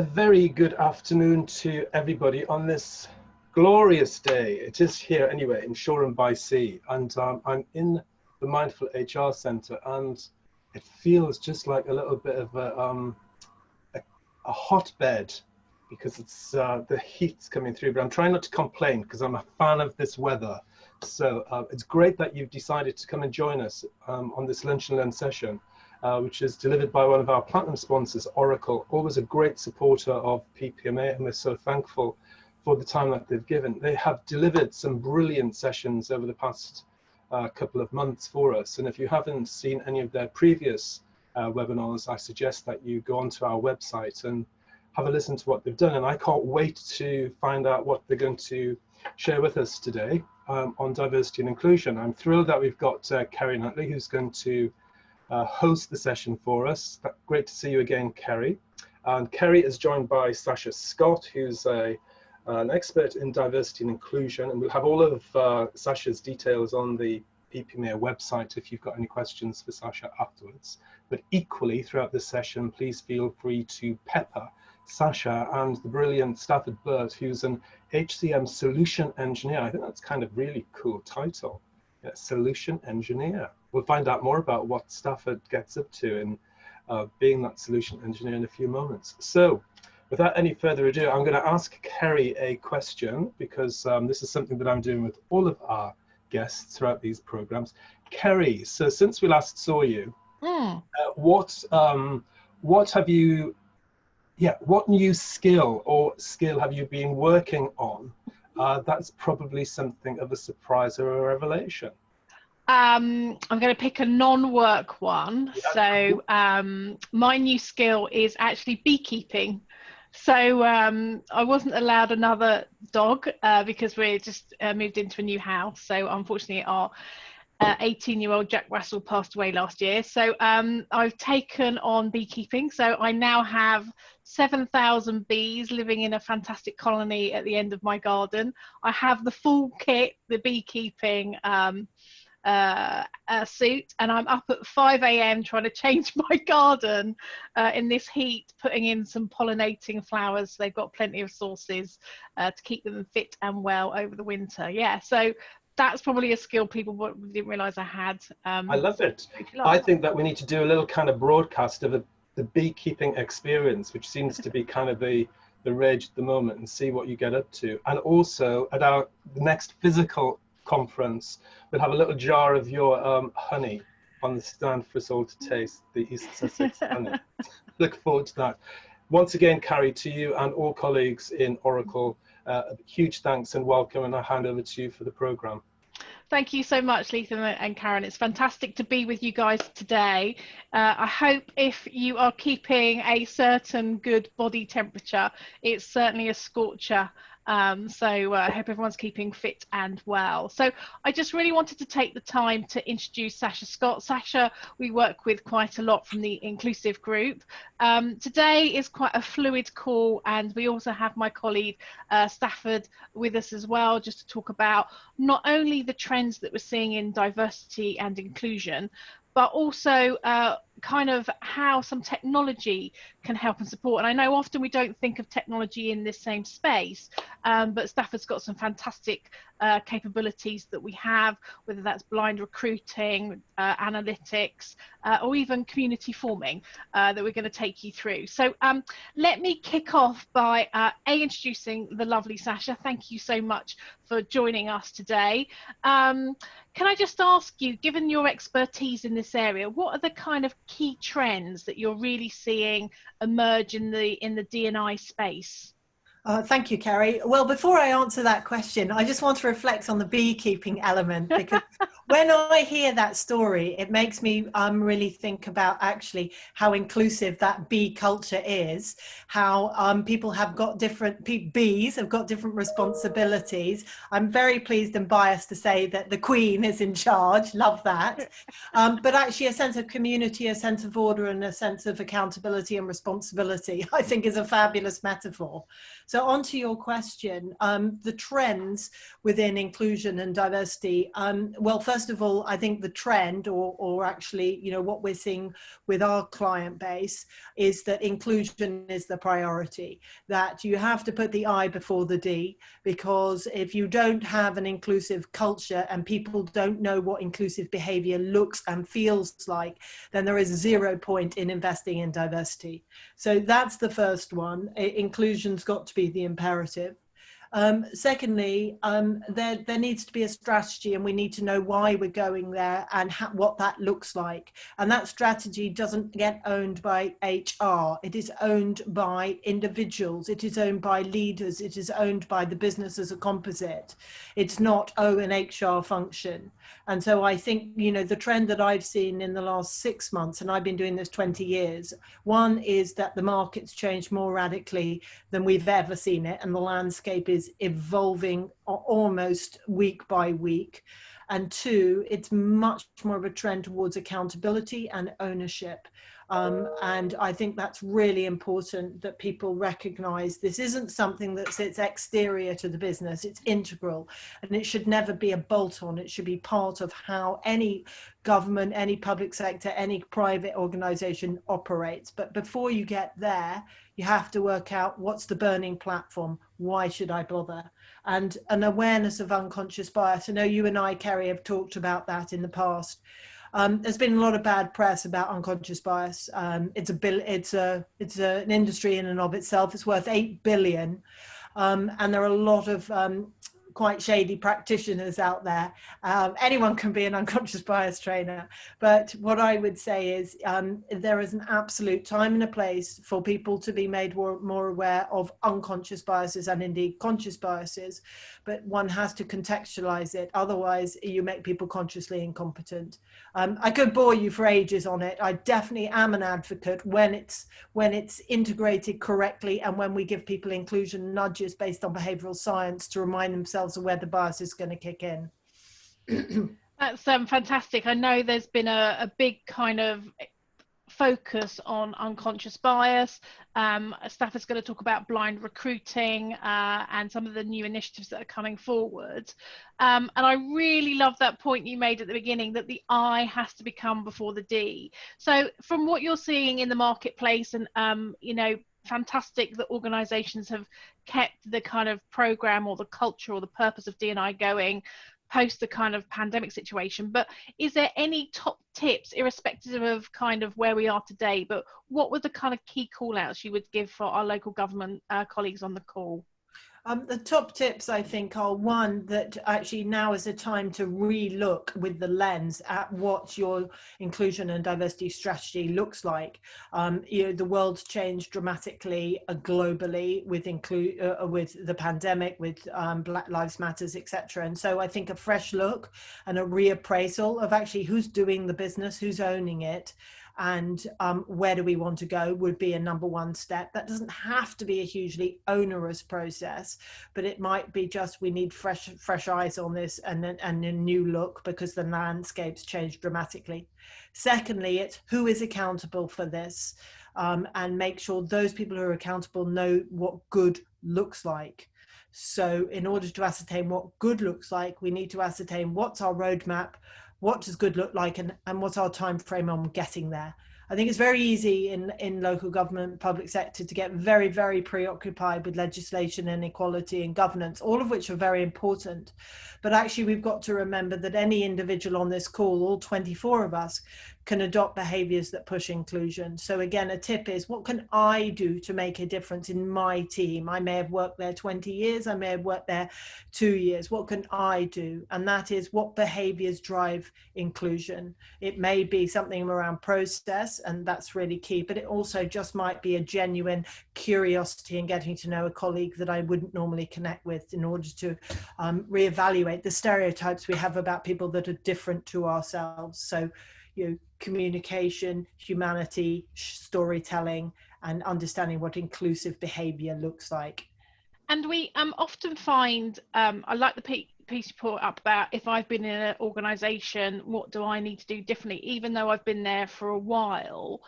A very good afternoon to everybody on this glorious day. It is here anyway in Shoreham by Sea, and I'm in the Mindful HR Centre, and it feels just like a little bit of a hotbed because it's the heat's coming through. But I'm trying not to complain because I'm a fan of this weather. So it's great that you've decided to come and join us on this Lunch and Learn session, which is delivered by one of our platinum sponsors, Oracle, always a great supporter of PPMA, and we're so thankful for the time that they've given. They have delivered some brilliant sessions over the past couple of months for us, and if you haven't seen any of their previous webinars, I suggest that you go onto our website and have a listen to what they've done. And I can't wait to find out what they're going to share with us today on diversity and inclusion. I'm thrilled that we've got Kerry Nutley, who's going to host the session for us. Great to see you again, Kerry. And Kerry is joined by Sasha Scott, who's an expert in diversity and inclusion, and we'll have all of Sasha's details on the PPMA website if you've got any questions for Sasha afterwards. But equally, throughout this session, please feel free to pepper Sasha and the brilliant Stafford Burt, who's an HCM solution engineer. I think that's kind of really cool title. Yeah, solution engineer. We'll find out more about what Stafford gets up to in being that solution engineer in a few moments. So without any further ado, I'm going to ask Kerry a question, because this is something that I'm doing with all of our guests throughout these programs. Kerry, so since we last saw you, what new skill have you been working on? That's probably something of a surprise or a revelation. I'm going to pick a non-work one. Yeah. So my new skill is actually beekeeping. So I wasn't allowed another dog because we just moved into a new house. So unfortunately our 18-year-old Jack Russell passed away last year. So I've taken on beekeeping. So I now have 7,000 bees living in a fantastic colony at the end of my garden. I have the full kit, the beekeeping suit, and I'm up at 5 a.m. trying to change my garden in this heat, putting in some pollinating flowers. They've got plenty of sources to keep them fit and well over the winter. Yeah, so that's probably a skill people didn't realize I had. I love it. I think that we need to do a little kind of broadcast of the beekeeping experience, which seems to be kind of the rage at the moment, and see what you get up to. And also at the next physical conference, we'll have a little jar of your honey on the stand for us all to taste, the East Sussex honey. Look forward to that. Once again, Kerry, to you and all colleagues in Oracle, huge thanks and welcome, and I'll hand over to you for the program. Thank you so much, Letha and Karen. It's fantastic to be with you guys today. I hope if you are keeping a certain good body temperature, it's certainly a scorcher. So I hope everyone's keeping fit and well. So I just really wanted to take the time to introduce Sasha Scott. Sasha, we work with quite a lot from the Inclusive Group. Today is quite a fluid call, and we also have my colleague Stafford with us as well, just to talk about not only the trends that we're seeing in diversity and inclusion, but also kind of how some technology can help and support. And I know often we don't think of technology in this same space, but Stafford's got some fantastic capabilities that we have, whether that's blind recruiting, analytics, or even community forming that we're going to take you through. So let me kick off by introducing the lovely Sasha. Thank you so much for joining us today. Can I just ask you, given your expertise in this area, what are the kind of key trends that you're really seeing emerge in the D&I space? Thank you, Kerry. Well, before I answer that question, I just want to reflect on the beekeeping element, because when I hear that story, it makes me really think about actually how inclusive that bee culture is, how people have got different, bees have got different responsibilities. I'm very pleased and biased to say that the Queen is in charge, love that. But actually a sense of community, a sense of order, and a sense of accountability and responsibility, I think is a fabulous metaphor. So on to your question, the trends within inclusion and diversity. Well, first of all, I think the trend or actually, you know, what we're seeing with our client base is that inclusion is the priority, that you have to put the I before the D, because if you don't have an inclusive culture and people don't know what inclusive behavior looks and feels like, then there is 0 point in investing in diversity. So that's the first one. Inclusion's got to be the imperative. Secondly, there needs to be a strategy, and we need to know why we're going there and what that looks like. And that strategy doesn't get owned by HR. It is owned by individuals. It is owned by leaders. It is owned by the business as a composite. It's not, an HR function. And so I think, you know, the trend that I've seen in the last 6 months, and I've been doing this 20 years, one is that the market's changed more radically than we've ever seen it, and the landscape is evolving almost week by week. And two, it's much more of a trend towards accountability and ownership. And I think that's really important, that people recognize this isn't something that sits exterior to the business, it's integral, and it should never be a bolt-on. It should be part of how any government, any public sector, any private organization operates. But before you get there, you have to work out, what's the burning platform? Why should I bother? And an awareness of unconscious bias. I know you and I, Kerry, have talked about that in the past. There's been a lot of bad press about unconscious bias. It's an industry in and of itself. It's worth 8 billion. And there are a lot of quite shady practitioners out there. Anyone can be an unconscious bias trainer. But what I would say is there is an absolute time and a place for people to be made more aware of unconscious biases and indeed conscious biases. But one has to contextualize it. Otherwise, you make people consciously incompetent. I could bore you for ages on it. I definitely am an advocate when it's integrated correctly, and when we give people inclusion nudges based on behavioral science to remind themselves of where the bias is going to kick in. That's fantastic. I know there's been a big kind of focus on unconscious bias. Stafford's going to talk about blind recruiting and some of the new initiatives that are coming forward. And I really love that point you made at the beginning, that the I has to become before the D. So from what you're seeing in the marketplace, and you know, fantastic that organizations have kept the kind of program or the culture or the purpose of D&I going post the kind of pandemic situation. But is there any top tips, irrespective of kind of where we are today, but what were the kind of key call outs you would give for our local government colleagues on the call? The top tips, I think, are one, that actually now is a time to re-look with the lens at what your inclusion and diversity strategy looks like. You know, the world's changed dramatically globally with the pandemic, with Black Lives Matters, etc. And so I think a fresh look and a reappraisal of actually who's doing the business, who's owning it, and where do we want to go would be a number one step. That doesn't have to be a hugely onerous process, but it might be just, we need fresh eyes on this and a new look, because the landscape's changed dramatically. Secondly, it's who is accountable for this, and make sure those people who are accountable know what good looks like. So in order to ascertain what good looks like, we need to ascertain what's our roadmap, what does good look like, and what's our time frame on getting there. I think it's very easy in local government, public sector, to get very, very preoccupied with legislation and equality and governance, all of which are very important. But actually, we've got to remember that any individual on this call, all 24 of us, can adopt behaviors that push inclusion. So again, a tip is, what can I do to make a difference in my team? I may have worked there 20 years, I may have worked there 2 years. What can I do? And that is, what behaviors drive inclusion? It may be something around process, and that's really key, but it also just might be a genuine curiosity in getting to know a colleague that I wouldn't normally connect with, in order to reevaluate the stereotypes we have about people that are different to ourselves. So, you know, communication, humanity, storytelling, and understanding what inclusive behavior looks like. And we often find, I like the piece you put up about, if I've been in an organisation, what do I need to do differently, even though I've been there for a while.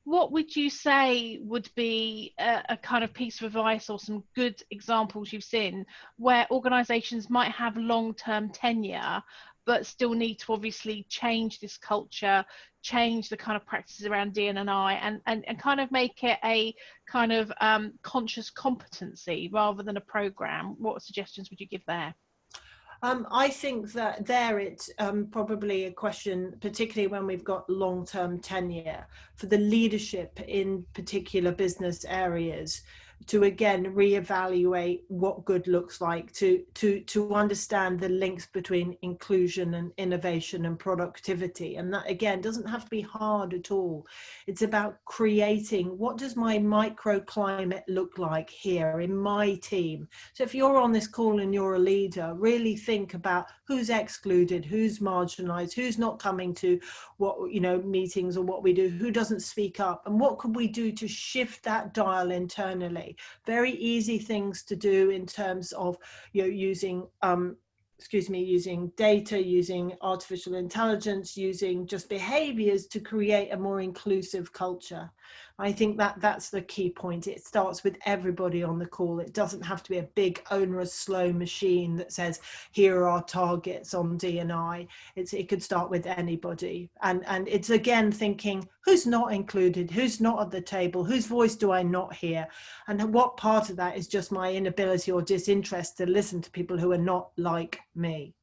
what would you say would be a kind of piece of advice or some good examples you've seen where organizations might have long-term tenure but still need to obviously change this culture, change the kind of practices around D&I, and kind of make it a kind of conscious competency rather than a program? What suggestions would you give there? I think that it's probably a question, particularly when we've got long-term tenure, for the leadership in particular business areas to again reevaluate what good looks like, to understand the links between inclusion and innovation and productivity. And that again doesn't have to be hard at all. It's about creating, what does my microclimate look like here in my team? So if you're on this call and you're a leader, really think about who's excluded, who's marginalized, who's not coming to what, meetings or what we do, who doesn't speak up, and what could we do to shift that dial internally? Very easy things to do in terms of using using data, using artificial intelligence, using just behaviors to create a more inclusive culture. I think that's the key point. It starts with everybody on the call. It doesn't have to be a big, onerous, slow machine that says, here are our targets on D&I. It could start with anybody. And it's again thinking, who's not included? Who's not at the table? Whose voice do I not hear? And what part of that is just my inability or disinterest to listen to people who are not like me?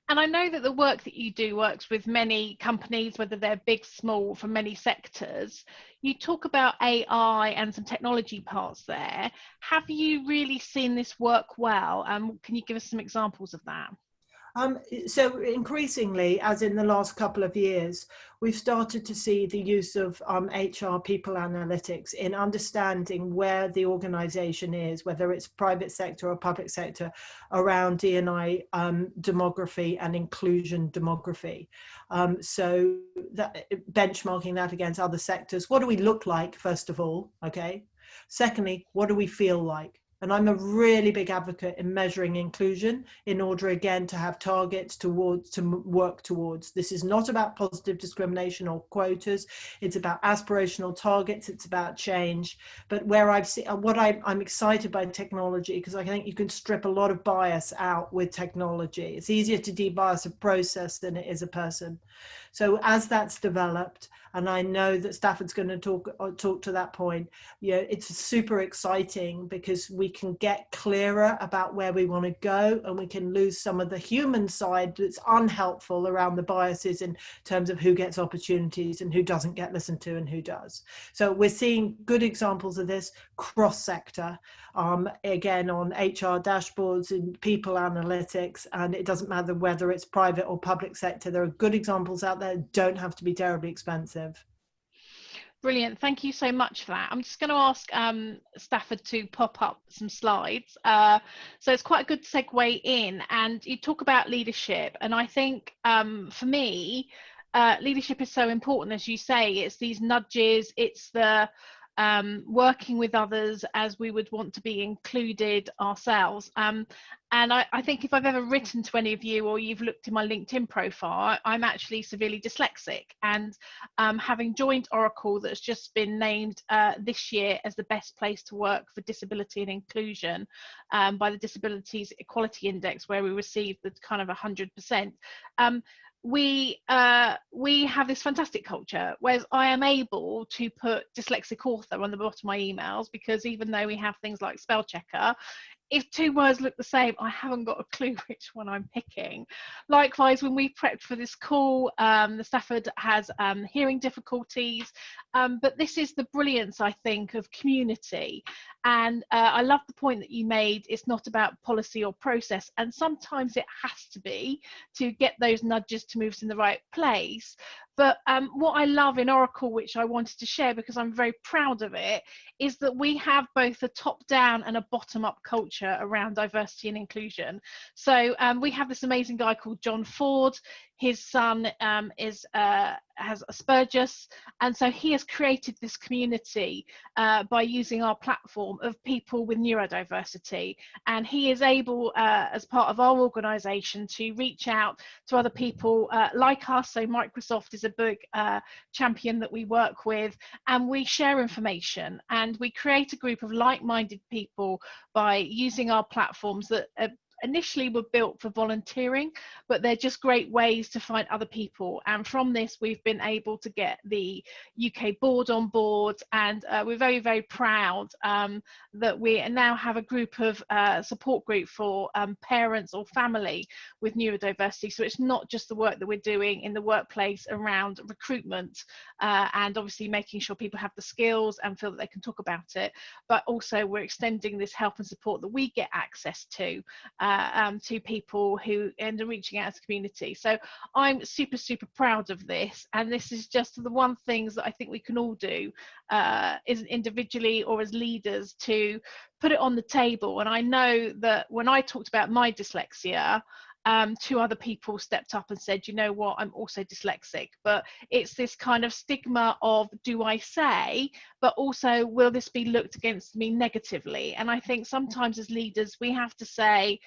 And I know that the work that you do works with many companies, whether they're big, small, from many sectors. You talk about AI and some technology parts there. Have you really seen this work well? Can you give us some examples of that? So increasingly, as in the last couple of years, we've started to see the use of HR people analytics in understanding where the organization is, whether it's private sector or public sector, around D&I demography and inclusion demography. So that, benchmarking that against other sectors. What do we look like, first of all? Okay. Secondly, what do we feel like? And I'm a really big advocate in measuring inclusion in order, again, to have targets to work towards. This is not about positive discrimination or quotas. It's about aspirational targets. It's about change. But where I've seen, I'm excited by technology, because I think you can strip a lot of bias out with technology. It's easier to de-bias a process than it is a person. So as that's developed, and I know that Stafford's going to talk to that point, it's super exciting because we can get clearer about where we want to go, and we can lose some of the human side that's unhelpful around the biases in terms of who gets opportunities and who doesn't get listened to and who does. So we're seeing good examples of this cross-sector, again on HR dashboards and people analytics, and it doesn't matter whether it's private or public sector. There are good examples out there, don't have to be terribly expensive. Brilliant. Thank you so much for that. I'm just going to ask Stafford to pop up some slides. So it's quite a good segue in, and you talk about leadership. And I think for me, leadership is so important, as you say. It's these nudges, it's the working with others as we would want to be included ourselves. And I think if I've ever written to any of you, or you've looked in my LinkedIn profile, I'm actually severely dyslexic. And having joined Oracle, that's just been named this year as the best place to work for disability and inclusion by the Disabilities Equality Index, where we received the kind of 100%. We have this fantastic culture, whereas I am able to put dyslexic author on the bottom of my emails, because even though we have things like spell checker, if two words look the same, I haven't got a clue which one I'm picking. Likewise, when we prepped for this call, the Stafford has hearing difficulties, but this is the brilliance, I think, of community. And I love the point that you made. It's not about policy or process, and sometimes it has to be to get those nudges to move us in the right place. But what I love in Oracle, which I wanted to share because I'm very proud of it, is that we have both a top-down and a bottom-up culture around diversity and inclusion. So we have this amazing guy called John Ford. his son has Asperger's, and so he has created this community by using our platform of people with neurodiversity, and he is able, as part of our organisation, to reach out to other people like us. So Microsoft is a big champion that we work with, and we share information, and we create a group of like-minded people by using our platforms that initially were built for volunteering, but they're just great ways to find other people. And from this, we've been able to get the UK board on board, and we're very, very proud that we now have a group of support group for parents or family with neurodiversity. So it's not just the work that we're doing in the workplace around recruitment and obviously making sure people have the skills and feel that they can talk about it, but also we're extending this help and support that we get access to people who end up reaching out as a community. So I'm super, super proud of this, and this is just the one things that I think we can all do is individually or as leaders to put it on the table. And I know that when I talked about my dyslexia, two other people stepped up and said, you know what, I'm also dyslexic. But it's this kind of stigma of, do I say, but also will this be looked against me negatively? And I think sometimes as leaders we have to say,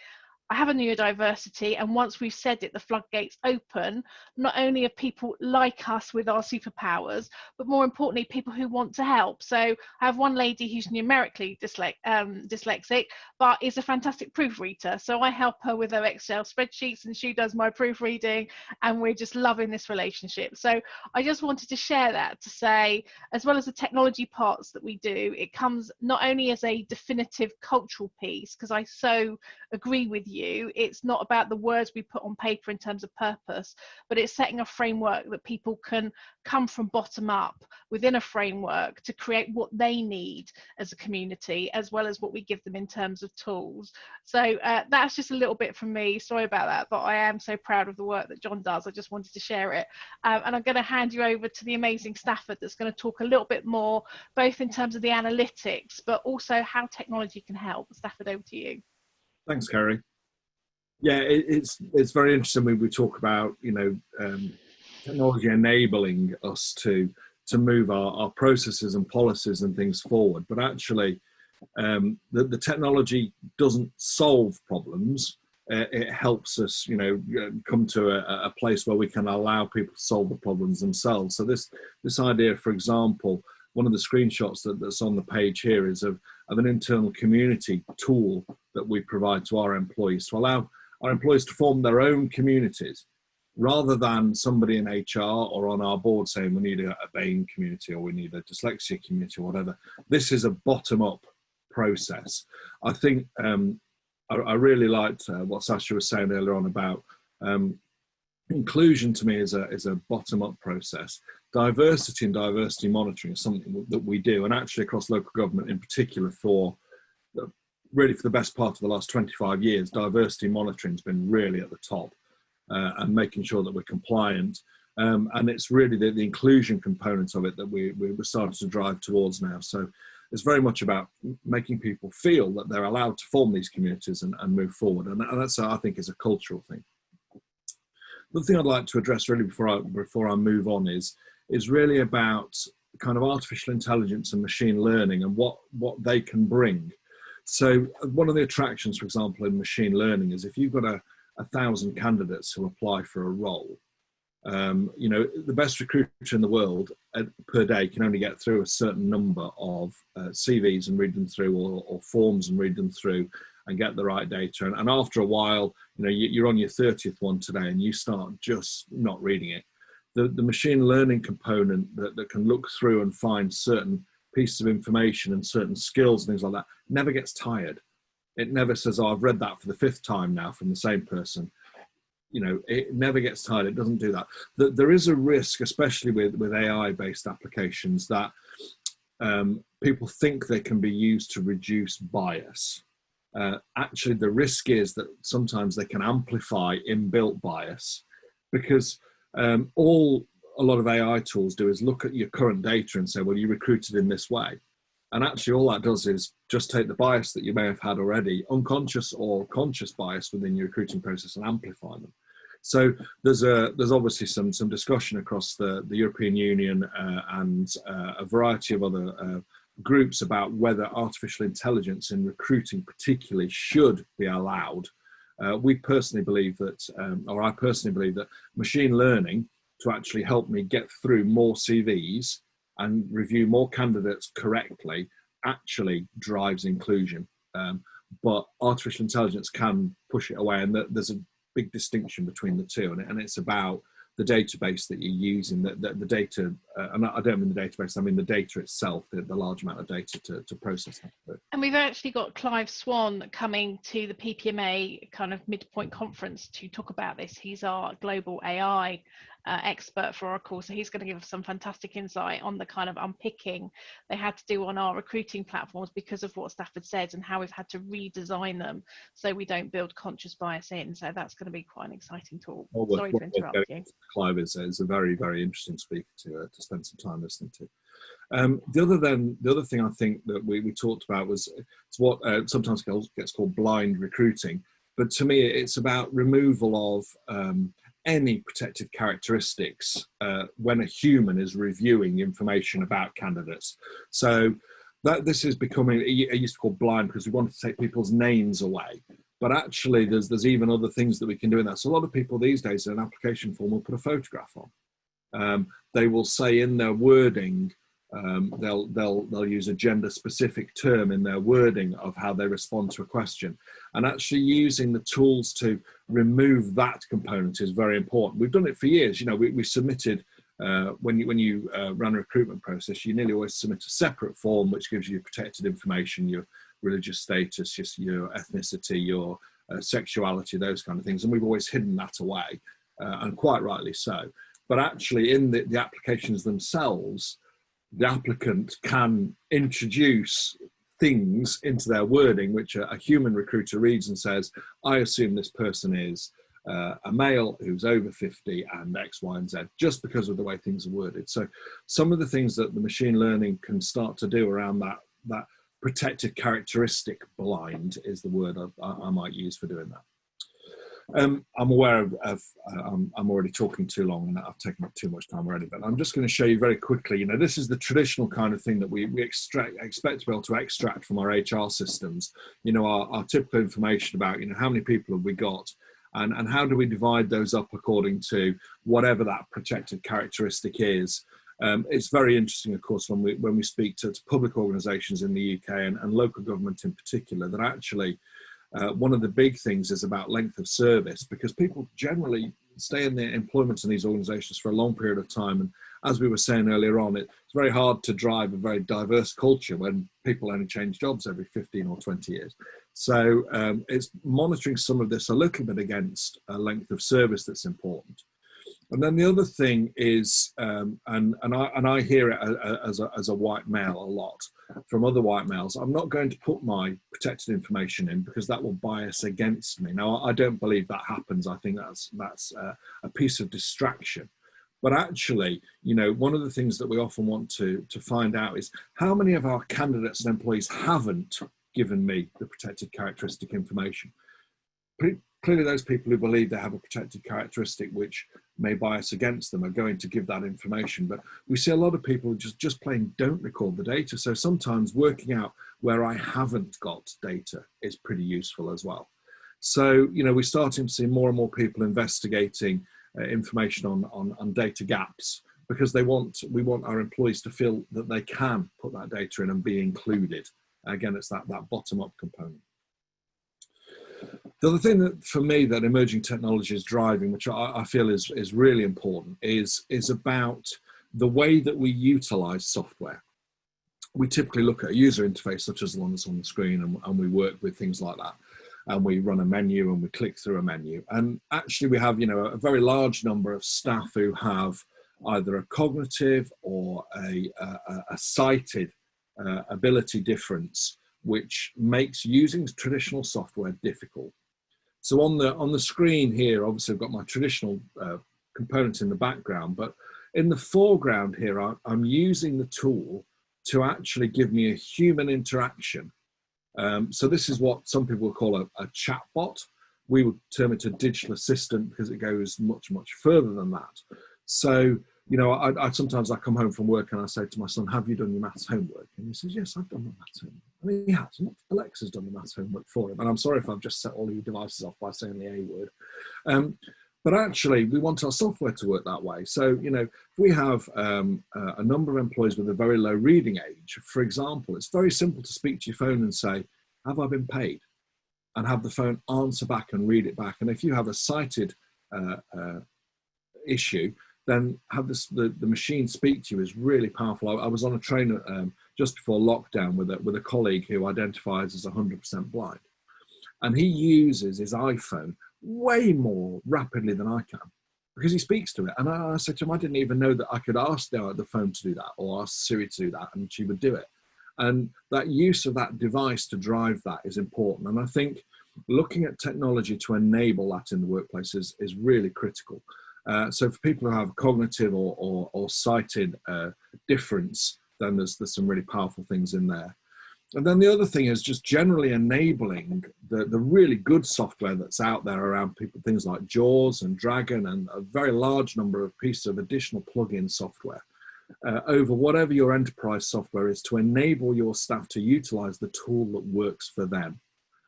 I have a neurodiversity, and once we've said it, the floodgates open, not only of people like us with our superpowers, but more importantly, people who want to help. So I have one lady who's numerically dyslexic, but is a fantastic proofreader. So I help her with her Excel spreadsheets, and she does my proofreading, and we're just loving this relationship. So I just wanted to share that to say, as well as the technology parts that we do, it comes not only as a definitive cultural piece, because I so agree with you, it's not about the words we put on paper in terms of purpose, but it's setting a framework that people can come from bottom up within a framework to create what they need as a community, as well as what we give them in terms of tools. So that's just a little bit from me. Sorry about that, but I am so proud of the work that John does. I just wanted to share it. And I'm going to hand you over to the amazing Stafford that's going to talk a little bit more, both in terms of the analytics, but also how technology can help. Stafford, over to you. Thanks, Kerry. Yeah, it's very interesting when we talk about, you know, technology enabling us to move our processes and policies and things forward. But actually, the technology doesn't solve problems. It helps us, you know, come to a place where we can allow people to solve the problems themselves. So this idea, for example, one of the screenshots that's on the page here is of an internal community tool that we provide to our employees to allow our employees to form their own communities, rather than somebody in HR or on our board saying we need a BAME community or we need a dyslexia community or whatever. This is a bottom-up process. I think I really liked what Sasha was saying earlier on about inclusion. To me is a bottom-up process. Diversity and diversity monitoring is something that we do, and actually across local government in particular really for the best part of the last 25 years, diversity monitoring has been really at the top and making sure that we're compliant. And it's really the inclusion component of it that we're starting to drive towards now. So it's very much about making people feel that they're allowed to form these communities and move forward. And that's, I think, is a cultural thing. The thing I'd like to address really before I move on is really about kind of artificial intelligence and machine learning and what they can bring. So one of the attractions, for example, in machine learning is if you've got 1,000 candidates who apply for a role, you know, the best recruiter in the world per day can only get through a certain number of CVs and read them through, or forms and read them through and get the right data. And after a while, you know, you're on your 30th one today and you start just not reading it. The machine learning component that can look through and find certain pieces of information and certain skills and things like that never gets tired. It never says, oh, I've read that for the 5th time now from the same person. You know, it never gets tired. It doesn't do that. There is a risk, especially with AI-based applications, that people think they can be used to reduce bias. Actually, the risk is that sometimes they can amplify inbuilt bias, because all a lot of AI tools do is look at your current data and say, well, you recruited in this way. And actually all that does is just take the bias that you may have had already, unconscious or conscious bias within your recruiting process, and amplify them. So there's obviously some discussion across the European Union and a variety of other groups about whether artificial intelligence in recruiting particularly should be allowed. We personally believe that, or I personally believe that machine learning to actually help me get through more CVs and review more candidates correctly actually drives inclusion. But artificial intelligence can push it away, and there's a big distinction between the two, and it's about the database that you're using, the data, and I don't mean the database, I mean the data itself, the large amount of data to process that. And we've actually got Clive Swan coming to the PPMA kind of midpoint conference to talk about this. He's our global AI expert for Oracle, so he's going to give us some fantastic insight on the kind of unpicking they had to do on our recruiting platforms because of what Stafford said, and how we've had to redesign them so we don't build conscious bias in. So that's going to be quite an exciting talk. Sorry to interrupt you. Clive is a very, very interesting speaker to spend some time listening to. The other thing I think that we talked about was it's what sometimes gets called blind recruiting, but to me it's about removal of any protected characteristics when a human is reviewing information about candidates. So that this is becoming, it used to be called blind because we wanted to take people's names away, but actually there's even other things that we can do in that. So a lot of people these days in an application form will put a photograph on. They will say in their wording, they'll use a gender specific term in their wording of how they respond to a question, and actually using the tools to remove that component is very important. We've done it for years. You know, we submitted when you run a recruitment process, you nearly always submit a separate form which gives you protected information, your religious status, just your ethnicity, your sexuality, those kind of things, and we've always hidden that away, and quite rightly so. But actually in the applications themselves, the applicant can introduce things into their wording which a human recruiter reads and says, I assume this person is a male who's over 50 and X, Y, and Z, just because of the way things are worded. So some of the things that the machine learning can start to do around that protected characteristic blind is the word I might use for doing that. I'm aware of I'm already talking too long and I've taken up too much time already, but I'm just going to show you very quickly. You know, this is the traditional kind of thing that we expect to be able to extract from our HR systems. You know, our typical information about, you know, how many people have we got, and how do we divide those up according to whatever that protected characteristic is. It's very interesting, of course, when we speak to public organisations in the UK and local government in particular, that actually one of the big things is about length of service, because people generally stay in their employment in these organisations for a long period of time. And as we were saying earlier on, it's very hard to drive a very diverse culture when people only change jobs every 15 or 20 years. So it's monitoring some of this a little bit against a length of service that's important. And then the other thing is, and I hear it as a white male a lot from other white males, I'm not going to put my protected information in because that will bias against me. Now, I don't believe that happens. I think that's a piece of distraction. But actually, you know, one of the things that we often want to find out is how many of our candidates and employees haven't given me the protected characteristic information. Clearly, those people who believe they have a protected characteristic which may bias against them are going to give that information. But we see a lot of people who just plain don't record the data. So sometimes working out where I haven't got data is pretty useful as well. So, you know, we're starting to see more and more people investigating information on data gaps, because we want our employees to feel that they can put that data in and be included. Again, it's that bottom-up component. The other thing that, for me, that emerging technology is driving, which I feel is really important, is about the way that we utilize software. We typically look at a user interface such as the one that's on the screen, and we work with things like that. And we run a menu and we click through a menu. And actually we have, you know, a very large number of staff who have either a cognitive or a sighted ability difference, which makes using traditional software difficult. So on the screen here, obviously I've got my traditional component in the background, but in the foreground here, I'm using the tool to actually give me a human interaction. So this is what some people call a chatbot. We would term it a digital assistant because it goes much, much further than that. So, you know, I sometimes I come home from work and I say to my son, have you done your maths homework? And he says, yes, I've done my maths homework. I mean, he hasn't. Alexa's done the maths homework for him. And I'm sorry if I've just set all your devices off by saying the A word. But actually, we want our software to work that way. So, you know, if we have a number of employees with a very low reading age, for example, it's very simple to speak to your phone and say, have I been paid? And have the phone answer back and read it back. And if you have a sighted issue, then have the machine speak to you is really powerful. I was on a train just before lockdown with a colleague who identifies as 100% blind. And he uses his iPhone way more rapidly than I can because he speaks to it. And I said to him, I didn't even know that I could ask the phone to do that or ask Siri to do that, and she would do it. And that use of that device to drive that is important. And I think looking at technology to enable that in the workplace is really critical. So for people who have cognitive or sighted difference, then there's some really powerful things in there. And then the other thing is just generally enabling the really good software that's out there around people, things like JAWS and Dragon and a very large number of pieces of additional plug-in software over whatever your enterprise software is to enable your staff to utilize the tool that works for them.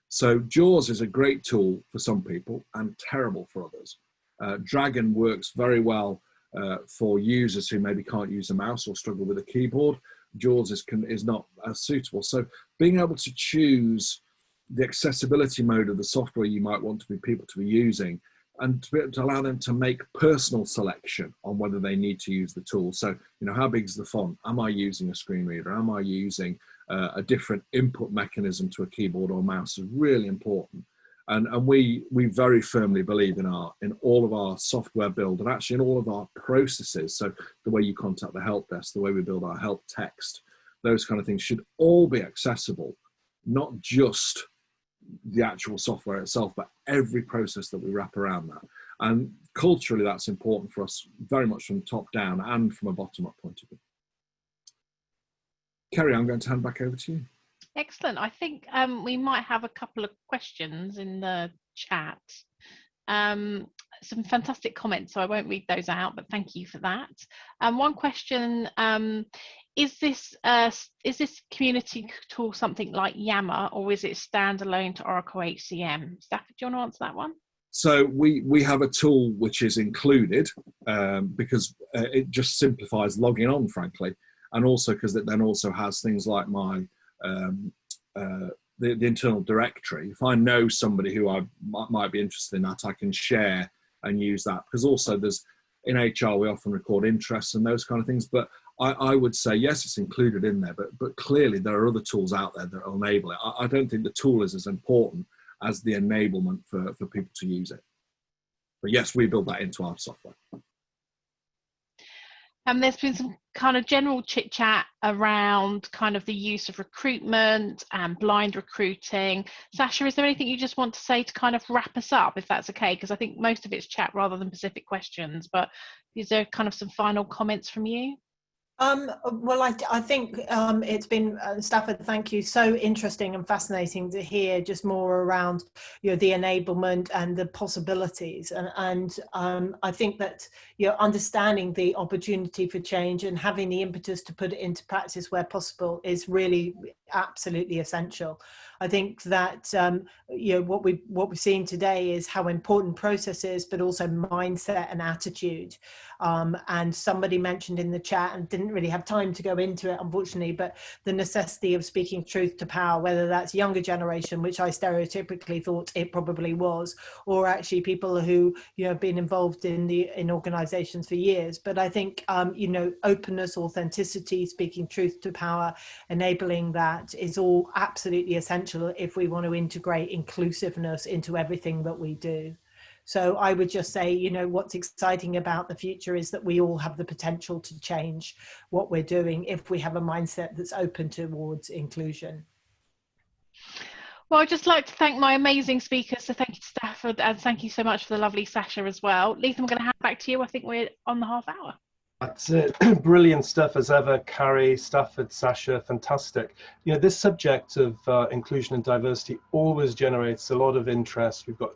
So JAWS is a great tool for some people and terrible for others. Dragon works very well for users who maybe can't use a mouse or struggle with a keyboard. JAWS is not as suitable. So being able to choose the accessibility mode of the software you might want people to be using, and to be able to allow them to make personal selection on whether they need to use the tool. So, you know, how big is the font? Am I using a screen reader? Am I using a different input mechanism to a keyboard or mouse is really important. And we very firmly believe in all of our software build and actually in all of our processes. So the way you contact the help desk, the way we build our help text, those kind of things should all be accessible, not just the actual software itself, but every process that we wrap around that. And culturally, that's important for us very much from top down and from a bottom up point of view. Kerry, I'm going to hand back over to you. Excellent. I think we might have a couple of questions in the chat. Some fantastic comments, so I won't read those out, but thank you for that. One question, is this community tool something like Yammer, or is it standalone to Oracle HCM? Stafford, do you want to answer that one? So we have a tool which is included because it just simplifies logging on, frankly, and also because it then also has things like my the internal directory. If I know somebody who I might be interested in that, I can share and use that, because also there's in HR we often record interests and those kind of things. But I would say yes, it's included in there, but clearly there are other tools out there that will enable it. I don't think the tool is as important as the enablement for people to use it. But yes, we build that into our software. There's been some kind of general chit chat around kind of the use of recruitment and blind recruiting. Sasha, is there anything you just want to say to kind of wrap us up, if that's okay? Because I think most of it's chat rather than specific questions, but is there kind of some final comments from you? Well, I think it's been, Stafford, thank you. So interesting and fascinating to hear just more around, you know, the enablement and the possibilities. And I think that, you know, understanding the opportunity for change and having the impetus to put it into practice where possible is really absolutely essential. I think that you know, what we've seen today is how important process is, but also mindset and attitude. And somebody mentioned in the chat, and didn't really have time to go into it, unfortunately, but the necessity of speaking truth to power, whether that's younger generation, which I stereotypically thought it probably was, or actually people who, you know, have been involved in organizations for years. But I think you know, openness, authenticity, speaking truth to power, enabling that is all absolutely essential if we want to integrate inclusiveness into everything that we do. So I would just say, you know, what's exciting about the future is that we all have the potential to change what we're doing if we have a mindset that's open towards inclusion. Well, I'd just like to thank my amazing speakers. So thank you to Stafford, and thank you so much for the lovely Sasha as well. Letha, I'm going to hand back to you. I think we're on the half hour. That's it. Brilliant stuff as ever, Kerry, Stafford, Sasha, fantastic. You know, this subject of inclusion and diversity always generates a lot of interest. We've got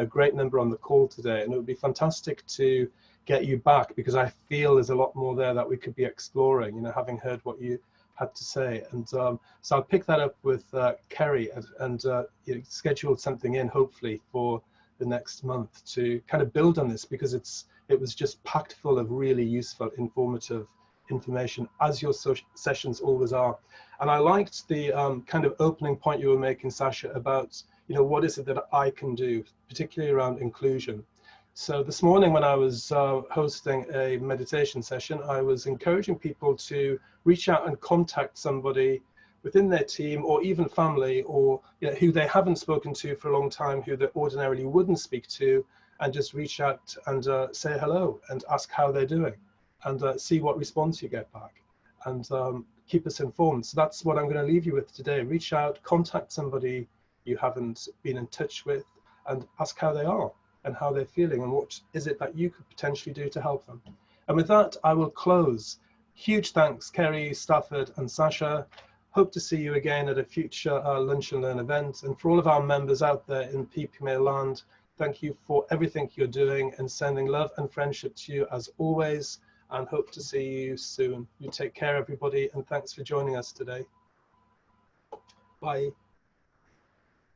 great number on the call today, and it would be fantastic to get you back, because I feel there's a lot more there that we could be exploring, having heard what you had to say. And so I'll pick that up with Kerry and schedule something in, hopefully, for the next month to kind of build on this, because it was just packed full of really useful, informative information, as your sessions always are. And I liked the kind of opening point you were making, Sasha, about what is it that I can do, particularly around inclusion. So this morning when I was hosting a meditation session, I was encouraging people to reach out and contact somebody within their team, or even family, or who they haven't spoken to for a long time, who they ordinarily wouldn't speak to, and just reach out and say hello and ask how they're doing, and see what response you get back, and keep us informed. So that's what I'm going to leave you with today. Reach out, contact somebody you haven't been in touch with, and ask how they are and how they're feeling, and what is it that you could potentially do to help them. And with that, I will close. Huge thanks, Kerry, Stafford, and Sasha. Hope to see you again at a future Lunch and Learn event. And for all of our members out there in PPMA land, thank you for everything you're doing, and sending love and friendship to you as always, and hope to see you soon. You take care, everybody, and thanks for joining us today. Bye.